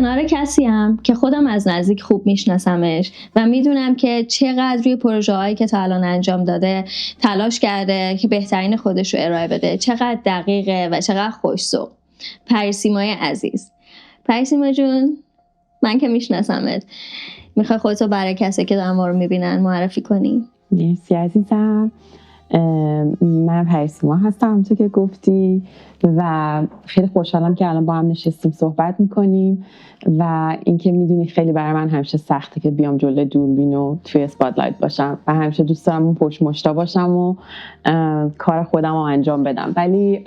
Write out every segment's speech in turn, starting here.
کنار کسی هم که خودم از نزدیک خوب میشناسمش و میدونم که چقدر روی پروژه هایی که تا الان انجام داده تلاش کرده که بهترین خودش رو ارائه بده، چقدر دقیقه و چقدر خوش‌ذوق. پریسیمای عزیز، پریسیما جون، من که میشناسمت، میخوای خودتو برای کسی که دارن ما رو میبینن معرفی کنی؟ مرسی عزیزم. من پریسیما هستم همونطور که گفتی و خیلی خوشحالم که الان با هم نشستیم صحبت میکنیم و اینکه میدونی خیلی برای من همیشه سخته که بیام جلوی دوربین و توی اسپاتلایت باشم و همیشه دوست دارم اون پشت مشتا باشم و کار خودم رو انجام بدم، ولی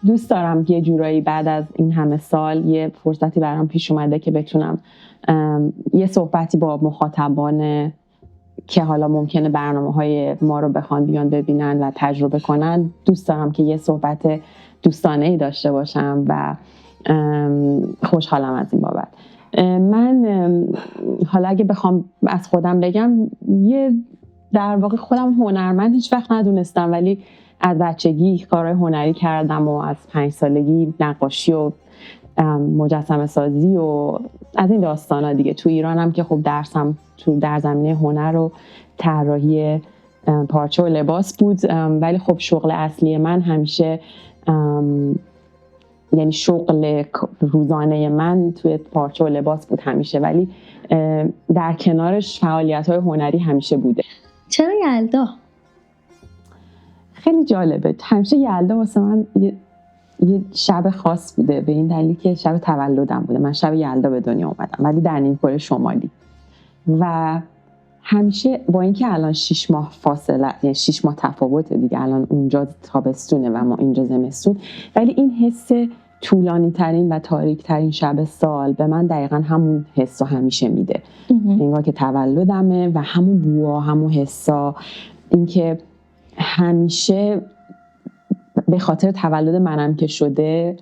دوست دارم یه جورایی بعد از این همه سال یه فرصتی برام پیش اومده که بتونم یه صحبتی با مخاطبان که حالا ممکنه برنامه‌های ما رو بخوان بیان ببینن و تجربه کنن، دوست دارم که یه صحبت دوستانه‌ای داشته باشم و خوشحالم از این بابت. من حالا اگه بخوام از خودم بگم، یه در واقع خودم هنرمند هیچ وقت ندونستم، ولی از بچگی کارهای هنری کردم و از 5 سالگی نقاشی و مجسمه سازی و از این داستانا دیگه. تو ایرانم که خب درسم تو در زمینه هنر و طراحی پارچه و لباس بود، ولی خب شغل اصلی من همیشه یعنی شغل روزانه من توی پارچه و لباس بود همیشه، ولی در کنارش فعالیت‌های هنری همیشه بوده. چرا یلدا؟ خیلی جالبه، همیشه یلدا واسه من یه شب خاص بوده، به این دلیل که شب تولدم بوده. من شب یلدا به دنیا اومدم، ولی در نیمکره شمالی، و همیشه با اینکه الان 6 ماه فاصله، یعنی 6 ماه تفاوته دیگه، الان اونجا تابستونه و ما اینجا زمستون، ولی این حس طولانی ترین و تاریک ترین شب سال به من دقیقا همون حسو همیشه میده. انگار که تولدمه و همون بوها، همون حسا، اینکه همیشه به خاطر تولد منم که شده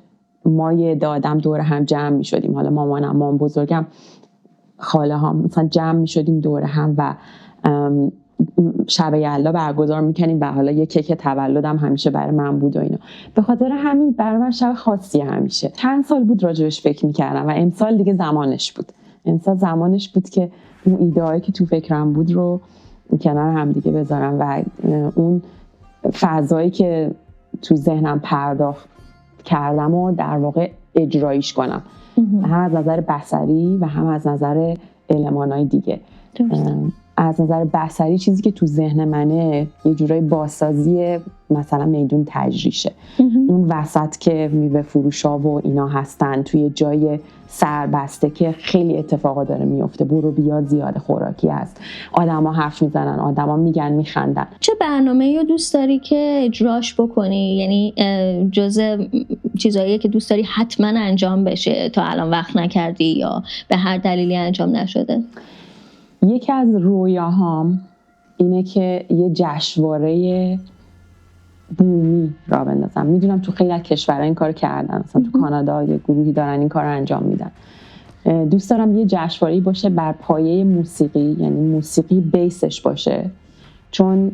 ما یه عده آدم دور هم جمع می شدیم، حالا مامانم، مام بزرگم، خاله ها، مثلا جمع می شدیم دور هم و شب یلدا برگزار می کنیم و حالا یه کیک تولدم همیشه برای من بود و اینا. به خاطر همین برای من شب خاصی همیشه. چند سال بود راجبش فکر می کردم و امسال دیگه زمانش بود. امسال زمانش بود که اون ایده‌ای که تو فکرم بود رو کنار هم دیگه بذارم و اون فضایی که تو ذهنم پرداخت کردم و در واقع اجرایش کنم، هم از نظر بصری و هم از نظر المان‌های دیگه. از نظر بصری چیزی که تو ذهن منه یه جورای بازسازی مثلا میدون تجریشه. اون وسط که میوه فروشا و اینا هستن توی جای سربسته که خیلی اتفاقا داره میفته، برو بیا زیاد خوراکی هست، آدما حرف میزنن، آدما میگن میخندن. چه برنامه‌ای رو دوست داری که اجراش بکنی؟ یعنی جزء چیزاییه که دوست داری حتما انجام بشه تا الان وقت نکردی یا به هر دلیلی انجام نشده؟ یکی از رویاهام اینه که یه جشنواره بومی را بندازم. میدونم تو خیلی از کشورها این کار کردن، مثلا تو کانادا یه گروهی دارن این کار رو انجام میدن. دوست دارم یه جشنواره‌ای باشه بر پایه موسیقی، یعنی موسیقی بیسش باشه، چون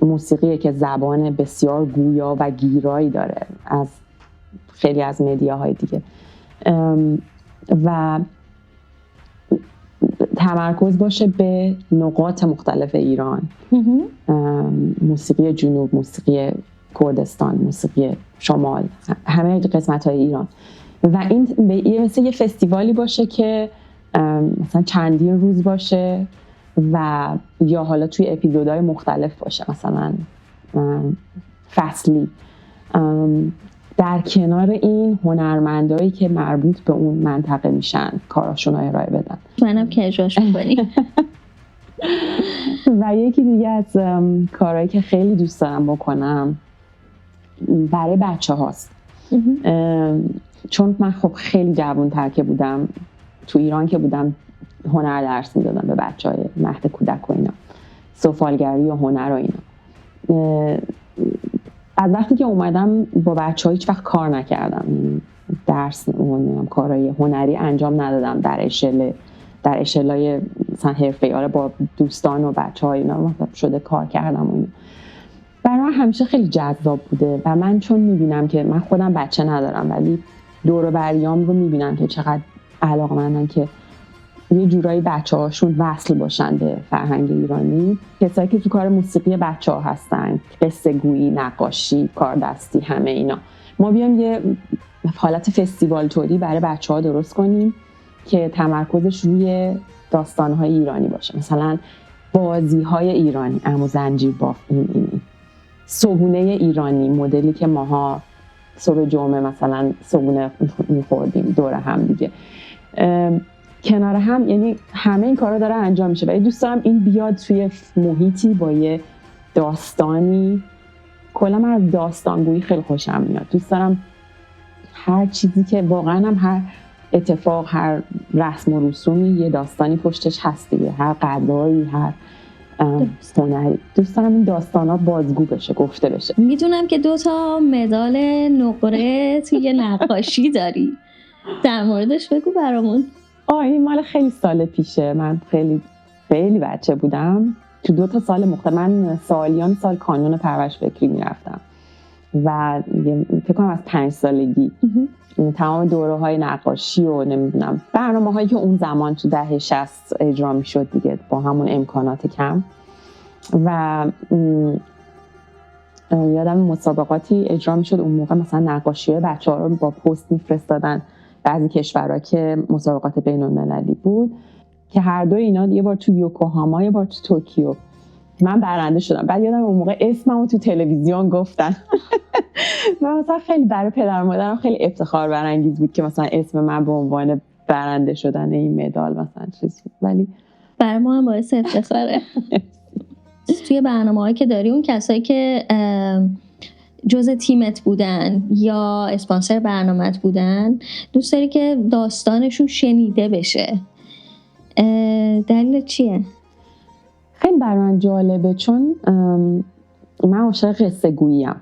موسیقیه که زبان بسیار گویا و گیرایی داره از خیلی از مدیاهای دیگه، و تمرکز باشه به نقاط مختلف ایران، موسیقی جنوب، موسیقی کردستان، موسیقی شمال، همه قسمت‌های ایران، و این مثل یه فستیوالی باشه که مثلا چندین روز باشه و یا حالا توی اپیزودهای مختلف باشه، مثلا فصلی، در کنار این هنرمندایی که مربوط به اون منطقه میشن کاراشون رو ارائه بدن. منم که اجراش می‌کنی. و یکی دیگه از کارهایی که خیلی دوست دارم بکنم برای بچه هاست، چون من خب خیلی جوان‌تر که بودم، تو ایران که بودم هنر درس میدادم به بچه‌های مهد کودک و اینا، سفالگری و هنر و اینا. از وقتی که اومدم با بچه‌ها هیچ وقت کار نکردم، درس و کارهای هنری انجام ندادم در اشلای مثلا حرفه‌ای، آره با دوستان و بچه‌ها اینا شده کار کردم و اینا. برای من همیشه خیلی جذاب بوده و من چون میبینم که من خودم بچه ندارم ولی دور و بریام رو میبینم که چقدر علاقه‌مندن که یه جورایی بچه‌هاشون وصل باشن به فرهنگ ایرانی. کسایی که تو کار موسیقی بچه‌ها هستن، قصه گویی، نقاشی، کار دستی، همه اینا. ما بیام یه حالت فستیوال توری برای بچه‌ها درست کنیم که تمرکزش روی داستان‌های ایرانی باشه. مثلا بازی‌های ایرانی، عمو زنجیر بافت، این صبحونه ایرانی، مدلی که ماها صبح جمعه مثلا صبحونه می‌خوردیم دور هم دیگه کنار هم، یعنی همه این کارا داره انجام میشه. ولی دوست دارم این بیاد توی محیطی با یه داستانی. کلا من از داستانگویی خیلی خوشم میاد. دوست دارم هر چیزی که واقعا هم هر اتفاق، هر رسم و رسومی یه داستانی پشتش هست دیگه، هر غذایی، هر هنری. دوست دارم این داستانا بازگو بشه، گفته بشه. میدونم که 2 مدال نقره توی نقاشی داری، در موردش بگو برامون. این مال خیلی سال پیشه. من خیلی بچه بودم. تو 2 سال مختلف من سال کانون پرورش فکری میرفتم و فکر کنم از 5 سالگی تمام دوره‌های نقاشی و نمیدونم برنامه‌هایی که اون زمان تو دهه 60 اجرا میشد دیگه با همون امکانات کم. و یادم مسابقاتی اجرا میشد اون موقع، مثلا نقاشی بچه‌ها رو با پست میفرستادن بعضی کشورها که مسابقات بین‌المللی بود، که هر دو اینا یه بار تو یوکوهاما یه بار تو توکیو من برنده شدم. بعد یادم اون موقع اسممو تو تلویزیون گفتن. من مثلا خیلی برای پدر مادرم خیلی افتخار برانگیز بود که مثلا اسم من به عنوان برنده شدن این مدال مثلا چیز بود، ولی برای ما هم باعث افتخاره. توی برنامه‌هایی که داری، اون کسایی که جزء تیمت بودن یا اسپانسر برنامه‌ت بودن، دوست داری که داستانشون شنیده بشه، دلیل چیه؟ خیلی برای من جالبه چون من عاشق قصه گوییم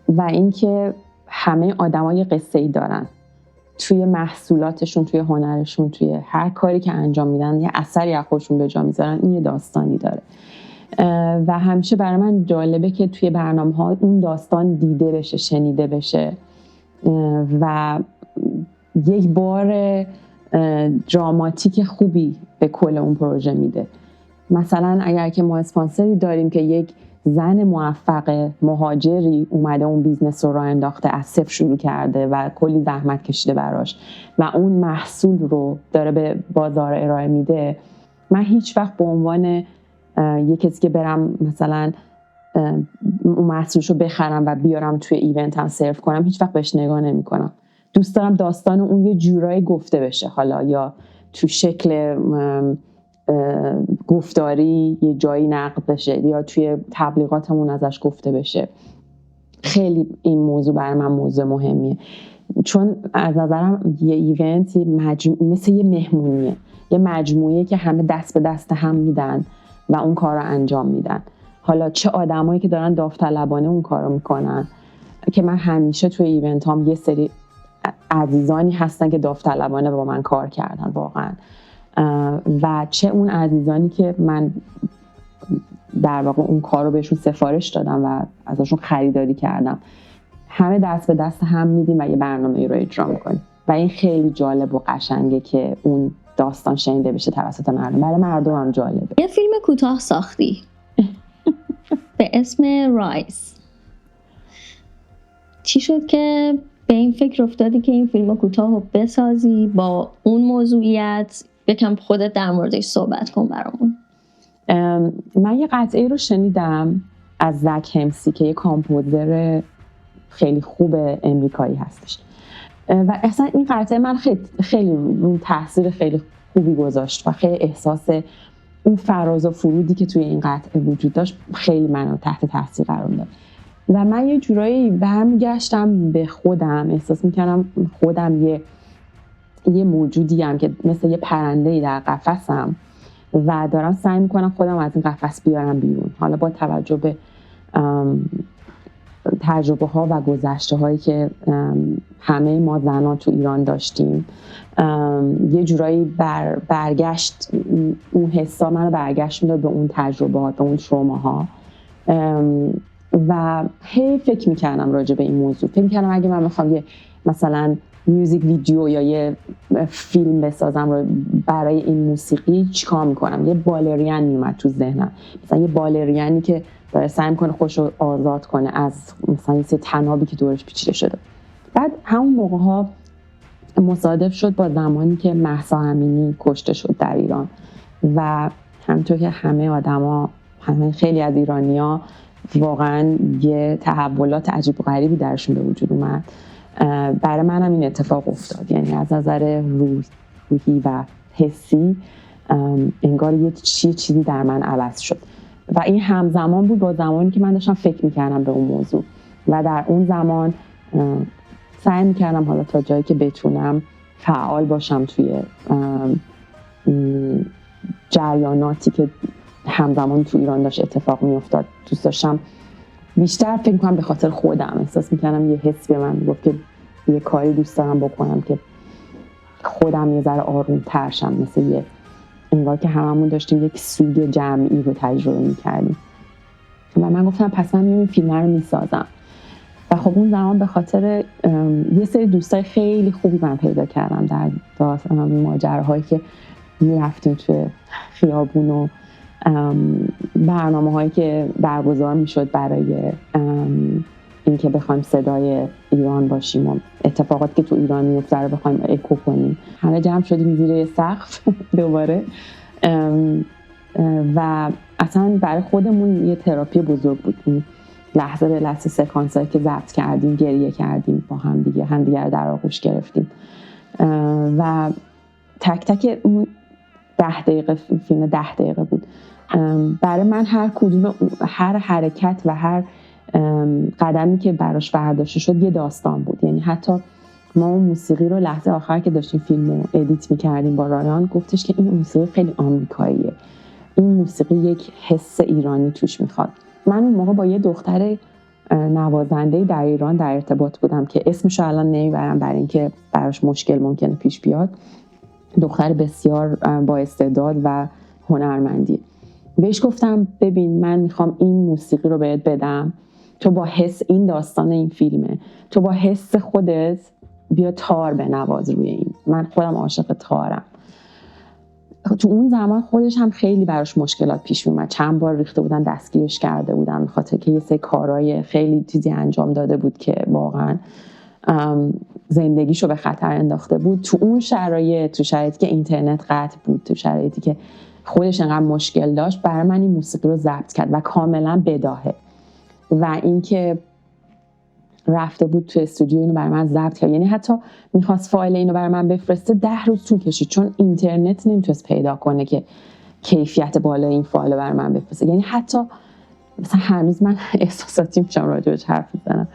و اینکه همه آدم‌ها یه قصه‌ای دارن توی محصولاتشون، توی هنرشون، توی هر کاری که انجام میدن، یه اثری از خودشون به جا میذارن، این یه داستانی داره. و همیشه برای من جالبه که توی برنامه‌ها اون داستان دیده بشه، شنیده بشه و یک بار دراماتیک خوبی به کل اون پروژه میده. مثلا اگر که ما اسپانسری داریم که یک زن موفق مهاجری اومده اون بیزنس رو راه انداخته، از صفر شروع کرده و کلی زحمت کشیده براش و اون محصول رو داره به بازار ارائه میده، من هیچ وقت به عنوان یک کسی که برم مثلا اون محصولش رو بخرم و بیارم توی ایونت هم سرو کنم، هیچ وقت بهش نگاه نمی کنم. دوست دارم داستان اون یه جورایی گفته بشه، حالا یا تو شکل گفتاری یه جایی نقد بشه یا توی تبلیغاتمون ازش گفته بشه. خیلی این موضوع برای من موضوع مهمیه، چون از نظرم یه ایونت مثل یه مهمونیه، یه مجموعه که همه دست به دست هم میدن و اون کار رو انجام میدن. حالا چه آدمایی که دارن داوطلبانه اون کار رو میکنن، که من همیشه توی ایونت هم یه سری عزیزانی هستن که داوطلبانه با من کار کردن واقعا، و چه اون عزیزانی که من در واقع اون کار رو بهشون سفارش دادم و ازشون خریداری کردم، همه دست به دست هم میدیم و یه برنامه رو اجرا میکنیم و این خیلی جالب و قشنگه که اون داستان شنیده بشه توسط مردم. برای مردم هم جالبه. یه فیلم کوتاه ساختی به اسم رایز. چی شد که به این فکر افتادی که این فیلم کوتاه رو بسازی با اون موضوعیت؟ یکم خودت در موردش صحبت کن برامون. من یه قطعه رو شنیدم از زک همسی که یه کامپوزر خیلی خوب امریکایی هستش و اصلا این قطعه من خیلی تاثیر خیلی خوبی گذاشت و خیلی احساس اون فراز و فرودی که توی این قطعه وجود داشت خیلی منو تحت تاثیر قرار داد و من یه جورایی برمیگشتم به خودم، احساس میکنم خودم یه موجودیم که مثل یه پرنده‌ای در قفسم و دارم سعی میکنم خودم از این قفس بیارم بیرون. حالا با توجه به تجربه ها و گذشته هایی که همه ما زنان تو ایران داشتیم، یه جورایی برگشت اون حسا منو برگشت میداد به اون تجربات، به اون تروماها و هی فکر میکردم راجع به این موضوع. فکر میکردم اگه من میخوام یه مثلا میوزیک ویدیو یا یه فیلم بسازم رو برای این موسیقی چیکار میکنم. یه بالرین میومد تو ذهنم، مثلا یه بالرینی که داره سعی میکنه خودش رو آزاد کنه از مثلا یه تنابی که دورش پیچیده شده. بعد همون موقع ها مصادف شد با زمانی که مهسا امینی کشته شد در ایران و همونطور که همه آدما، خیلی از ایرانی‌ها واقعا یه تحولات عجیب و غریبی درشون به وجود اومد. برای منم این اتفاق افتاد، یعنی از نظر روحی و حسی انگار یه چیزی در من عوض شد و این همزمان بود با زمانی که من داشتم فکر میکردم به اون موضوع و در اون زمان سعی میکردم حالا تا جایی که بتونم فعال باشم توی جریاناتی که همزمان تو ایران داشت اتفاق میافتاد. دوست داشتم بیشتر فکر کنم به خاطر خودم، احساس میکردم یه حس به من گفت که یه کاری دوست دارم بکنم که خودم یه ذره آروم‌تر شم، مثل یه انگار که هممون داشتیم یک سوگ جمعی رو تجربه میکردیم و من گفتم پس من این فیلم رو میسازم. و خب اون زمان به خاطر یه سری دوستای خیلی خوبی من پیدا کردم در ماجراهایی که میرفتیم توی خیابون و برنامه‌هایی که برگزار میشد برای اینکه بخوایم صدای ایران باشیم و اتفاقاتی که تو ایران میفته رو بخوایم اکو کنیم. همه جمع شدیم زیر سقف دوباره و اصلا برای خودمون یه تراپی بزرگ بود. لحظه به لحظه سکانسایی که ضبط کردیم، گریه کردیم با همدیگه رو در آغوش گرفتیم و تک تک اون 10 دقیقه فیلم 10 دقیقه بود. برای من هر حرکت و هر قدمی که براش برداشته شد یه داستان بود. یعنی حتی ما اون موسیقی رو لحظه آخر که داشتیم فیلم رو ادیت می‌کردیم با رایان گفتش که این موسیقی خیلی آمریکاییه، این موسیقی یک حس ایرانی توش میخواد. من اون موقع با یه دختر نوازنده در ایران در ارتباط بودم که اسمش رو الان نمیبرم برای اینکه براش مشکل ممکنه پیش بیاد. دختر بسیار با استعداد و هنرمندی. بهش گفتم ببین من میخوام این موسیقی رو بهت بدم، تو با حس، این داستان این فیلمه، تو با حس خودت بیا تار بنواز روی این. من خودم عاشق تارم. تو اون زمان خودش هم خیلی براش مشکلات پیش میومد. چند بار ریخته بودن دستگیرش کرده بودن به خاطر که یه سری کارهای خیلی چیزی انجام داده بود که واقعا زندگیشو به خطر انداخته بود. تو اون شرایط، تو شرایطی که اینترنت قطع بود، تو شرایطی که خودش انقدر مشکل داشت، برای من این موسیقی رو ضبط کرد و کاملا بداهه. و اینکه رفته بود تو استودیو اینو برای من ضبط کرد، یعنی حتی میخواست فایل اینو برای من بفرسته 10 روز طول کشید چون اینترنت نمیتونست پیدا کنه که کیفیت بالا این فایل برای من بفرسته. یعنی حتی مثلا هنوز من احساساتی میشم راجعش حرف میزنم.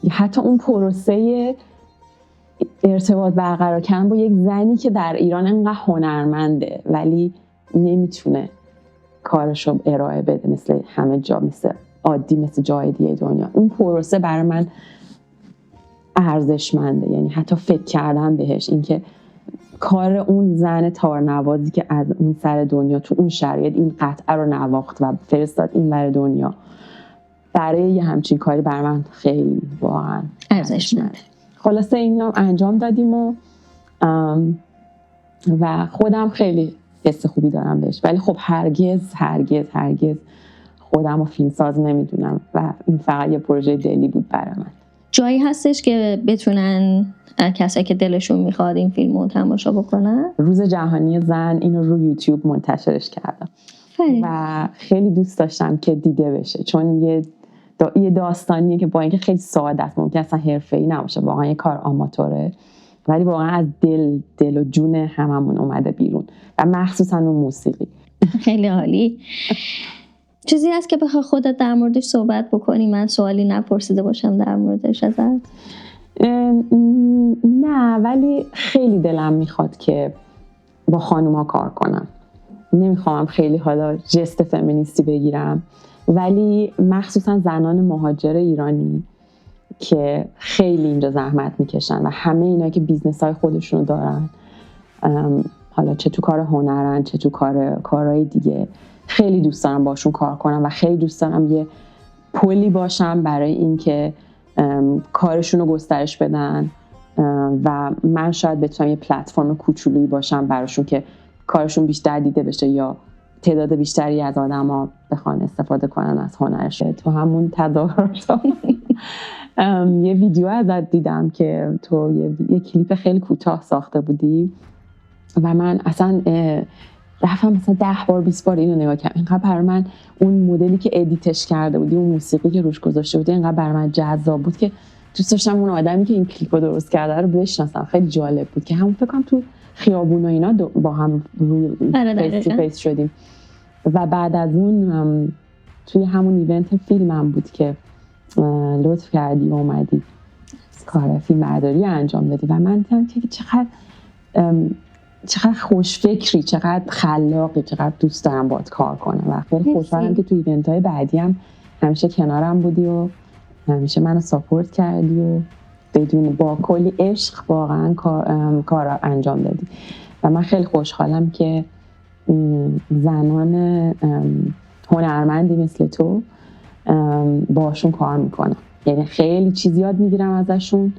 حتی اون پروسه ارتباط برقرار کردن با یک زنی که در ایران انقدر هنرمنده ولی نمیتونه کارشو ارائه بده مثل همه جا، مثل عادی، مثل جای دیگه دنیا، اون پروسه برای من ارزشمنده. یعنی حتی فکر کردن بهش، اینکه کار اون زن تارنوازی که از اون سر دنیا تو اون شرایط این قطعه رو نواخت و فرستاد این ور دنیا، برای یه همچین کاری برای من خیلی واقعا ارزشمنده. خلاصه اینا انجام دادیم و خودم خیلی حس خوبی دارم بهش، ولی خب هرگز خودم رو فیلمساز نمیدونم و این فقط یه پروژه دلی بود برای من. جایی هستش که بتونن کسایی که دلشون میخواد این فیلم رو تماشا بکنن؟ روز جهانی زن اینو رو یوتیوب منتشرش کردم و خیلی دوست داشتم که دیده بشه، چون یه داستانیه که با اینکه خیلی ساده است، ممکن اصلا حرفه‌ای نباشه، واقعا یه کار آماتوره، ولی واقعا از دل و جون هممون اومده بیرون و مخصوصا اون موسیقی. خیلی عالی. چیزی هست که بخوای خودت در موردش صحبت بکنی من سوالی نپرسیده باشم در موردش ازت؟ نه، ولی خیلی دلم میخواد که با خانوما کار کنم. نمیخوام خیلی حالا جست فمینیستی بگیرم، ولی مخصوصا زنان مهاجر ایرانی که خیلی اینجا زحمت میکشن و همه اینا که بیزنس های خودشونو دارن، حالا چه تو کار هنرن چه تو کارهای دیگه، خیلی دوست دارم باشون کار کنم و خیلی دوست دارم یه پلی باشم برای اینکه کارشون رو گسترش بدن و من شاید بتونم یه پلتفرم کوچولویی باشم براشون که کارشون بیشتر دیده بشه یا تعداد بیشتری از آدما بخوان استفاده کنن از هنرش. تو همون تظاهرات یه ویدیو ازت دیدم که تو یه کلیپ خیلی کوتاه ساخته بودی و من اصلا رفتم مثلا 10 بار 20 بار اینو نگاه کردم. اینقدر برای من اون مدلی که ادیتش کرده بودی، اون موسیقی که روش گذاشته بودی، اینقدر برای من جذاب بود که دوست داشتم اون آدمی که این کلیپو درست کرده رو بشناسم. خیلی جالب بود که همون فکر کنم تو خیابون و اینا با هم فیس تو فیس شدیم و بعد از اون توی همون ایونت فیلمم بود که لطف کردی و اومدی کار فیلم برداری انجام دادی و من دیدم که چقدر خوشفکری، چقدر خلاقی، چقدر دوست دارم باهات کار کنم و خیلی خوشحالم که تو ایونت‌های بعدی هم همیشه کنارم بودی و همیشه منو ساپورت کردی و بدون با کلی عشق واقعا کار انجام دادی و من خیلی خوشحالم که زنان هنرمندی مثل تو باشون کار میکنم. یعنی خیلی چیز یاد میگیرم ازشون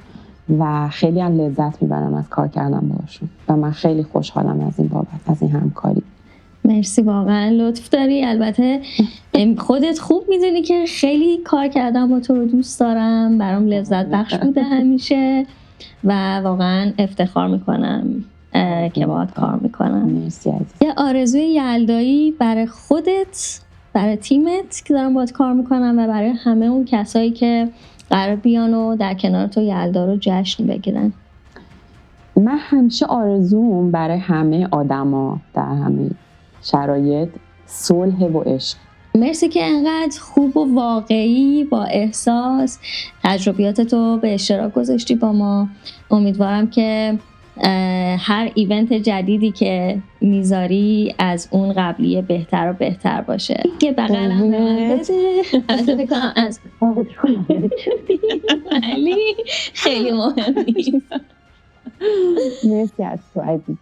و خیلی هم لذت میبرم از کار کردن باشون و من خیلی خوشحالم از این بابت، از این همکاری. مرسی، واقعا لطف داری. البته خودت خوب میدونی که خیلی کار کردم با تو رو دوست دارم، برام لذت بخش بوده همیشه و واقعا افتخار میکنم که باهات کار میکنم. مرسی عزیز. یه آرزوی یلدایی برای خودت، برای تیمت که دارم باهات کار میکنم و برای همه اون کسایی که قرار بیان و در کنار تو یلدا رو جشن بگیرن. من همیشه آرزوم برای همه آدما در همه شرایط صلح و عشق. مرسی که انقدر خوب و واقعی با احساس تجربیاتتو به اشتراک گذاشتی با ما. امیدوارم که هر ایونت جدیدی که میذاری از اون قبلیه بهتر و بهتر باشه. که بغلم به من بده بکنم از خیلی مهم نیست. مرسی از تو عزیزم.